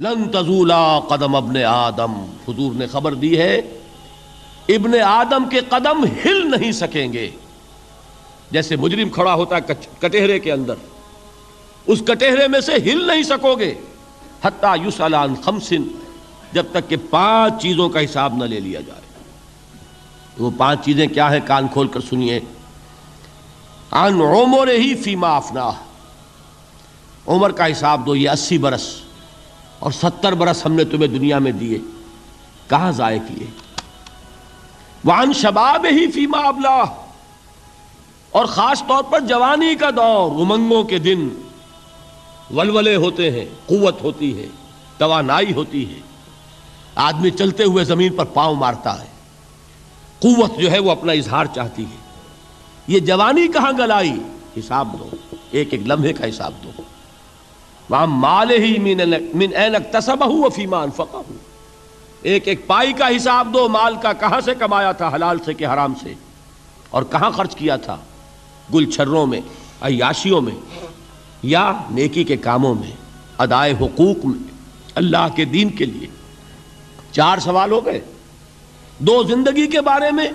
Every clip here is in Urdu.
لن تزولا قدم ابن آدم، حضور نے خبر دی ہے ابن آدم کے قدم ہل نہیں سکیں گے. جیسے مجرم کھڑا ہوتا ہے کٹہرے کے اندر، اس کٹہرے میں سے ہل نہیں سکو گے حتی یسأل عن خمس، جب تک کہ 5 چیزوں کا حساب نہ لے لیا جائے. وہ 5 چیزیں کیا ہیں؟ کان کھول کر سنیے. عن عمرہ فیما افناہ، عمر کا حساب دو، یہ 80 برس اور 70 برس ہم نے تمہیں دنیا میں دیے، کہاں ضائع کیے. وعن شبابہ فیما ابلاہ، اور خاص طور پر جوانی کا دور، امنگوں کے دن، ولولے ہوتے ہیں، قوت ہوتی ہے، توانائی ہوتی ہے، آدمی چلتے ہوئے زمین پر پاؤں مارتا ہے، قوت جو ہے وہ اپنا اظہار چاہتی ہے. یہ جوانی کہاں گلائی؟ حساب دو، ایک ایک لمحے کا حساب دو. وَعَن مَالِهِ مِنْ أَيْنَ اكْتَسَبَهُ وَفِيمَا أَنْفَقَهُ، ایک ایک پائی کا حساب دو، مال کا کہاں سے کمایا تھا، حلال سے کہ حرام سے، اور کہاں خرچ کیا تھا، گل چھروں میں، عیاشیوں میں، یا نیکی کے کاموں میں، ادائے حقوق میں، اللہ کے دین کے لیے. 4 سوال ہو گئے. 2 زندگی کے بارے میں،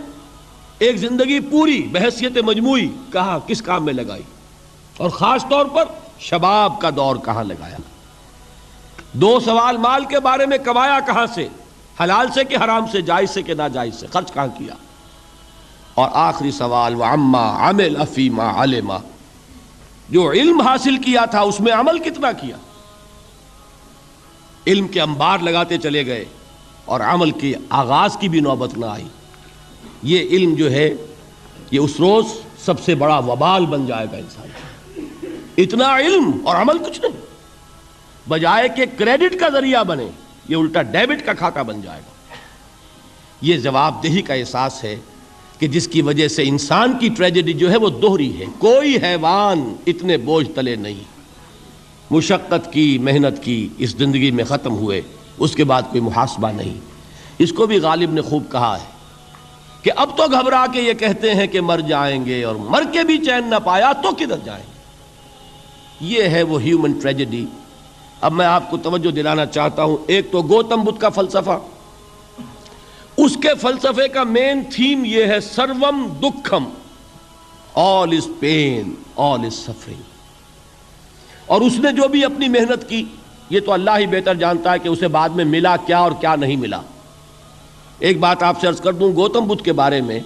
ایک زندگی پوری بحیثیت مجموعی کہاں کس کام میں لگائی، اور خاص طور پر شباب کا دور کہاں لگایا. 2 سوال مال کے بارے میں، کمایا کہاں سے، حلال سے کہ حرام سے، جائز سے کہ ناجائز سے، خرچ کہاں کیا. اور آخری سوال وعما عمل فیما علم، جو علم حاصل کیا تھا اس میں عمل کتنا کیا. علم کے انبار لگاتے چلے گئے اور عمل کے آغاز کی بھی نوبت نہ آئی. یہ علم جو ہے یہ اس روز سب سے بڑا وبال بن جائے گا انسان. اتنا علم اور عمل کچھ نہیں، بجائے کہ کریڈٹ کا ذریعہ بنے یہ الٹا ڈیبٹ کا کھاتہ بن جائے گا. یہ جواب دہی کا احساس ہے کہ جس کی وجہ سے انسان کی ٹریجڈی جو ہے وہ دوہری ہے. کوئی حیوان اتنے بوجھ تلے نہیں، مشقت کی، محنت کی، اس زندگی میں ختم ہوئے، اس کے بعد کوئی محاسبہ نہیں. اس کو بھی غالب نے خوب کہا ہے کہ اب تو گھبرا کے یہ کہتے ہیں کہ مر جائیں گے، اور مر کے بھی چین نہ پایا تو کدھر جائیں گے. یہ ہے وہ ہیومن ٹریجڈی. اب میں آپ کو توجہ دلانا چاہتا ہوں، ایک تو گوتم بدھ کا فلسفہ، اس کے فلسفے کا مین تھیم یہ ہے سروم دکھم، آل از پین، آل از سفرنگ. اور اس نے جو بھی اپنی محنت کی یہ تو اللہ ہی بہتر جانتا ہے کہ اسے بعد میں ملا کیا اور کیا نہیں ملا. ایک بات آپ سے عرض کر دوں، گوتم بدھ کے بارے میں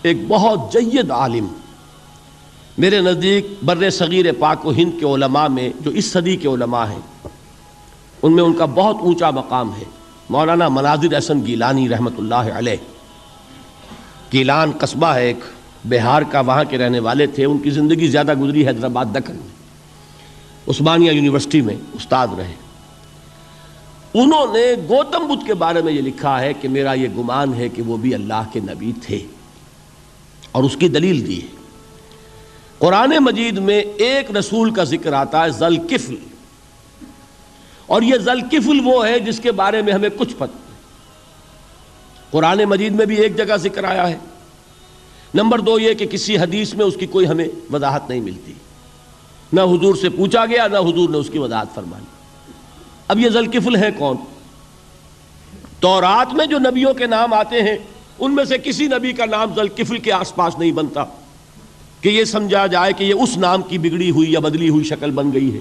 ایک بہت جید عالم میرے نزدیک بر صغیر پاک و ہند کے علماء میں، جو اس صدی کے علماء ہیں، ان میں ان کا بہت اونچا مقام ہے، مولانا مناظر احسن گیلانی رحمۃ اللہ علیہ. گیلان قصبہ ہے ایک بہار کا، وہاں کے رہنے والے تھے. ان کی زندگی زیادہ گزری حیدرآباد دکن میں، عثمانیہ یونیورسٹی میں استاد رہے. انہوں نے گوتم بدھ کے بارے میں یہ لکھا ہے کہ میرا یہ گمان ہے کہ وہ بھی اللہ کے نبی تھے، اور اس کی دلیل دی ہے. قرآن مجید میں ایک رسول کا ذکر آتا ہے، ذوالکفل، اور یہ ذوالکفل وہ ہے جس کے بارے میں ہمیں کچھ پتہ نہیں. قرآن مجید میں بھی ایک جگہ ذکر آیا ہے. نمبر 2 یہ کہ کسی حدیث میں اس کی کوئی ہمیں وضاحت نہیں ملتی، نہ حضور سے پوچھا گیا نہ حضور نے اس کی وضاحت فرمائی. اب یہ ذوالکفل ہے کون؟ تورات میں جو نبیوں کے نام آتے ہیں ان میں سے کسی نبی کا نام ذوالکفل کے آس پاس نہیں بنتا کہ یہ سمجھا جائے کہ یہ اس نام کی بگڑی ہوئی یا بدلی ہوئی شکل بن گئی ہے.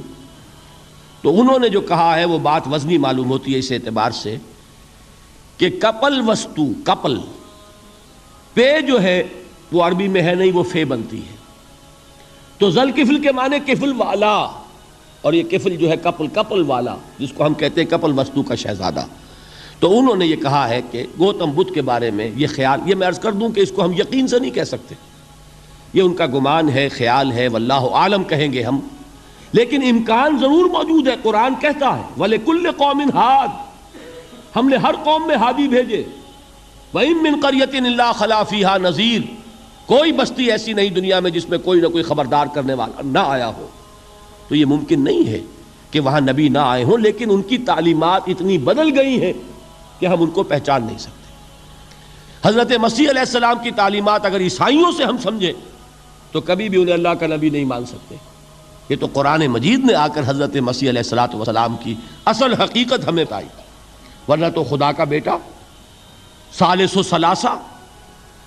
تو انہوں نے جو کہا ہے وہ بات وزنی معلوم ہوتی ہے اس اعتبار سے کہ کپل وستو، کپل پے جو ہے وہ عربی میں ہے نہیں، وہ فے بنتی ہے. تو ذوالکفل کے معنی کفل والا، اور یہ کفل جو ہے کپل، کپل والا، جس کو ہم کہتے ہیں کپل وستو کا شہزادہ. تو انہوں نے یہ کہا ہے کہ گوتم بدھ کے بارے میں یہ خیال، یہ میں عرض کر دوں کہ اس کو ہم یقین سے نہیں کہہ سکتے، یہ ان کا گمان ہے، خیال ہے، واللہ عالم کہیں گے ہم، لیکن امکان ضرور موجود ہے. قرآن کہتا ہے وَلِكُلِّ قَوْمٍ ہَادٍ، ہم نے ہر قوم میں ہادی بھیجے. وَإِن مِّن قَرْيَةٍ إِلَّا خَلَا فِيهَا نَذِيرٌ، کوئی بستی ایسی نہیں دنیا میں جس میں کوئی نہ کوئی خبردار کرنے والا نہ آیا ہو. تو یہ ممکن نہیں ہے کہ وہاں نبی نہ آئے ہوں، لیکن ان کی تعلیمات اتنی بدل گئی ہیں کہ ہم ان کو پہچان نہیں سکتے. حضرت مسیح علیہ السلام کی تعلیمات اگر عیسائیوں سے ہم سمجھیں تو کبھی بھی انہیں اللہ کا نبی نہیں مان سکتے. یہ تو قرآن مجید نے آ کر حضرت مسیح علیہ الصلوۃ والسلام کی اصل حقیقت ہمیں بتائی، ورنہ تو خدا کا بیٹا ثالث و ثلاثہ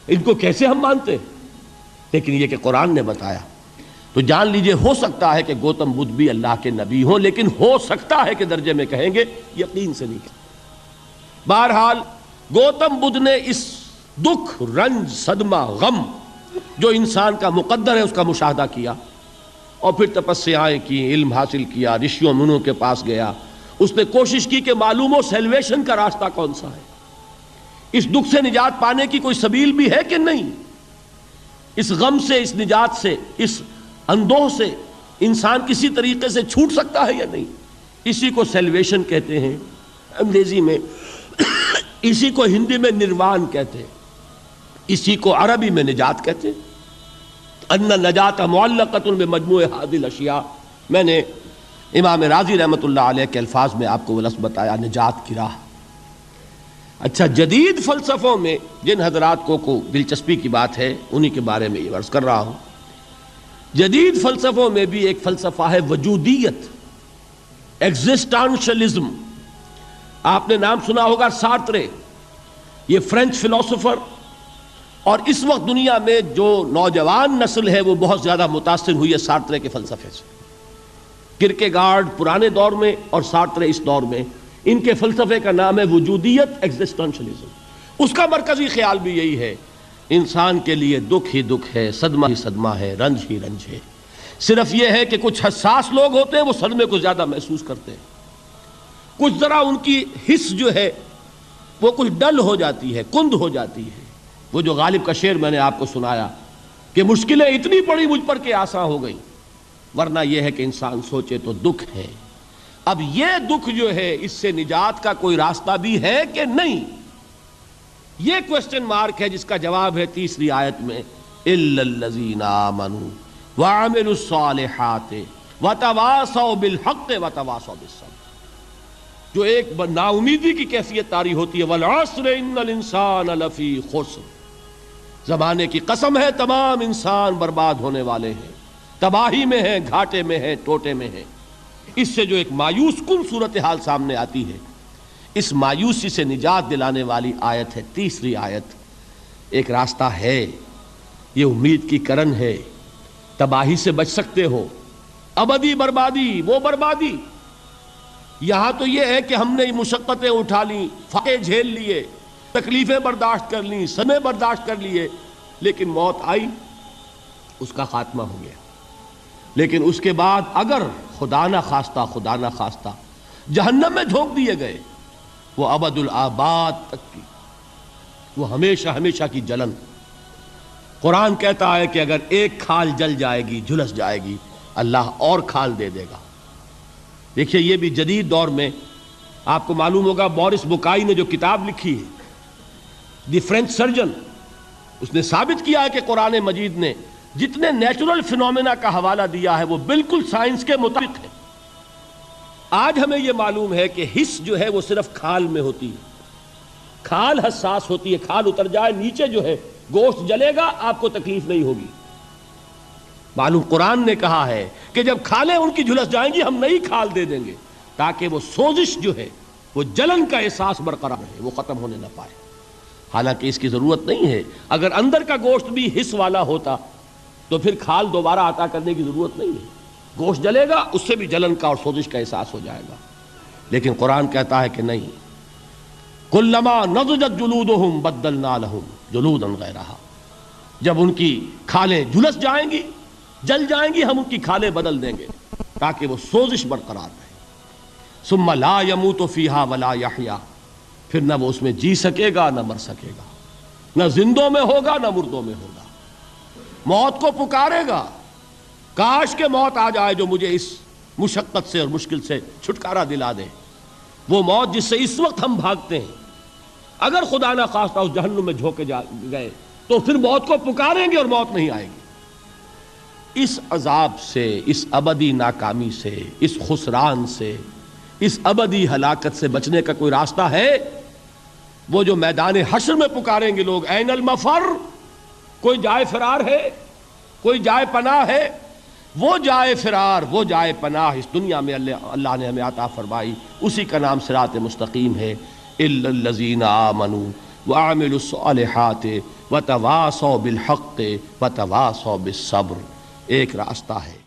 ان کو کیسے ہم مانتے ہیں؟ لیکن یہ کہ قرآن نے بتایا تو جان لیجئے ہو سکتا ہے کہ گوتم بدھ بھی اللہ کے نبی ہوں، لیکن ہو سکتا ہے کہ درجے میں کہیں گے، یقین سے نہیں کہیں۔ بہرحال گوتم بدھ نے اس دکھ، رنج، صدمہ، غم جو انسان کا مقدر ہے اس کا مشاہدہ کیا، اور پھر تپسیائیں کی، علم حاصل کیا، رشیوں منوں کے پاس گیا، اس نے کوشش کی کہ معلوم ہو سیلویشن کا راستہ کون سا ہے، اس دکھ سے نجات پانے کی کوئی سبیل بھی ہے کہ نہیں، اس غم سے، اس نجات سے، اس اندوہ سے انسان کسی طریقے سے چھوٹ سکتا ہے یا نہیں۔ اسی کو سیلویشن کہتے ہیں انگریزی میں، اسی کو ہندی میں نروان کہتے ہیں، اسی کو عربی میں نجات کہتے ہیں۔ ان النجات معلقۃ بمجموع هذه الاشیاء، میں نے امام رازی رحمۃ اللہ علیہ کے الفاظ میں آپ کو وہ لفظ بتایا، نجات کی راہ۔ اچھا، جدید فلسفوں میں جن حضرات کو دلچسپی کی بات ہے انہی کے بارے میں یہ عرض کر رہا ہوں۔ جدید فلسفوں میں بھی ایک فلسفہ ہے وجودیت، ایگزسٹانشلزم۔ آپ نے نام سنا ہوگا سارترے، یہ فرینچ فلسفر، اور اس وقت دنیا میں جو نوجوان نسل ہے وہ بہت زیادہ متاثر ہوئی ہے سارترے کے فلسفے سے۔ کرکیگارڈ پرانے دور میں اور سارترے اس دور میں، ان کے فلسفے کا نام ہے وجودیت، ایگزسٹانشلزم۔ اس کا مرکزی خیال بھی یہی ہے، انسان کے لیے دکھ ہی دکھ ہے، صدمہ ہی صدمہ ہے، رنج ہی رنج ہے۔ صرف یہ ہے کہ کچھ حساس لوگ ہوتے ہیں وہ صدمے کو زیادہ محسوس کرتے ہیں، کچھ ذرا ان کی حس جو ہے وہ کچھ ڈل ہو جاتی ہے، کند ہو جاتی ہے۔ وہ جو غالب کا شعر میں نے آپ کو سنایا کہ مشکلیں اتنی پڑی مجھ پر کہ آساں ہو گئی، ورنہ یہ ہے کہ انسان سوچے تو دکھ ہے۔ اب یہ دکھ جو ہے اس سے نجات کا کوئی راستہ بھی ہے کہ نہیں، یہ کوسچن مارک ہے، جس کا جواب ہے تیسری آیت میں، اِلَّا الَّذِينَ آمَنُوا وَعَمِلُوا الصَّالِحَاتِ وَتَوَاصَوْا بِالْحَقِّ وَتَوَاصَوْا بِالصَّبْرِ۔ جو ایک نا امیدی کی کیفیت طاری ہوتی ہے، وَالْعَصْرِ إِنَّ الْإِنسَانَ لَفِي خُسْرٍ، زمانے کی قسم ہے تمام انسان برباد ہونے والے ہیں، تباہی میں ہیں، گھاٹے میں ہیں، ٹوٹے میں ہیں۔ اس سے جو ایک مایوس کن صورتحال سامنے آتی ہے، اس مایوسی سے نجات دلانے والی آیت ہے تیسری آیت۔ ایک راستہ ہے، یہ امید کی کرن ہے، تباہی سے بچ سکتے ہو، ابدی بربادی وہ بربادی۔ یہاں تو یہ ہے کہ ہم نے مشقتیں اٹھا لیں، فاقے جھیل لیے، تکلیفیں برداشت کر لیں، صدمے برداشت کر لیے، لیکن موت آئی، اس کا خاتمہ ہو گیا۔ لیکن اس کے بعد اگر خدا نہ خواستہ جہنم میں جھونک دیے گئے، وہ ابد الآباد تک کی، وہ ہمیشہ ہمیشہ کی جلن۔ قرآن کہتا ہے کہ اگر ایک کھال جل جائے گی، جھلس جائے گی، اللہ اور کھال دے دے گا۔ دیکھیے یہ بھی جدید دور میں آپ کو معلوم ہوگا، بورس بکائی نے جو کتاب لکھی ہے، دی فرینچ سرجن، اس نے ثابت کیا ہے کہ قرآن مجید نے جتنے نیچرل فینومینا کا حوالہ دیا ہے وہ بالکل سائنس کے مطابق ہے۔ آج ہمیں یہ معلوم ہے کہ حس جو ہے وہ صرف کھال میں ہوتی ہے، کھال حساس ہوتی ہے، کھال اتر جائے نیچے جو ہے گوشت جلے گا، آپ کو تکلیف نہیں ہوگی۔ معلوم قرآن نے کہا ہے کہ جب کھالیں ان کی جھلس جائیں گی ہم نئی کھال دے دیں گے، تاکہ وہ سوزش جو ہے، وہ جلن کا احساس برقرار رہے، وہ ختم ہونے نہ پائے۔ حالانکہ اس کی ضرورت نہیں ہے، اگر اندر کا گوشت بھی حس والا ہوتا تو پھر کھال دوبارہ عطا کرنے کی ضرورت نہیں ہے، گوشت جلے گا، اس سے بھی جلن کا اور سوزش کا احساس ہو جائے گا۔ لیکن قرآن کہتا ہے کہ نہیں، کلما نضجت جلودہم بدلنا لہم جلودا غیرہا، جب ان کی کھالیں جھلس جائیں گی، جل جائیں گی، ہم ان کی کھالیں بدل دیں گے تاکہ وہ سوزش برقرار رہے۔ ثم لا يموت فيها ولا يحيا، پھر نہ وہ اس میں جی سکے گا نہ مر سکے گا، نہ زندوں میں ہوگا نہ مردوں میں ہوگا۔ موت کو پکارے گا، کاش کہ موت آ جائے جو مجھے اس مشقت سے اور مشکل سے چھٹکارا دلا دے۔ وہ موت جس سے اس وقت ہم بھاگتے ہیں، اگر خدا نہ خواستہ اس جہنم میں جھونکے گئے تو پھر موت کو پکاریں گے اور موت نہیں آئے گی۔ اس عذاب سے، اس ابدی ناکامی سے، اس خسران سے، اس ابدی ہلاکت سے بچنے کا کوئی راستہ ہے؟ وہ جو میدان حشر میں پکاریں گے لوگ، این المفر، کوئی جائے فرار ہے، کوئی جائے پناہ ہے؟ وہ جائے فرار، وہ جائے پناہ اس دنیا میں اللہ نے ہمیں عطا فرمائی، اسی کا نام صراط مستقیم ہے۔ الا الذین آمنوا وعملوا الصالحات وتواصوا بالحق وتواصوا بالصبر، ایک راستہ ہے۔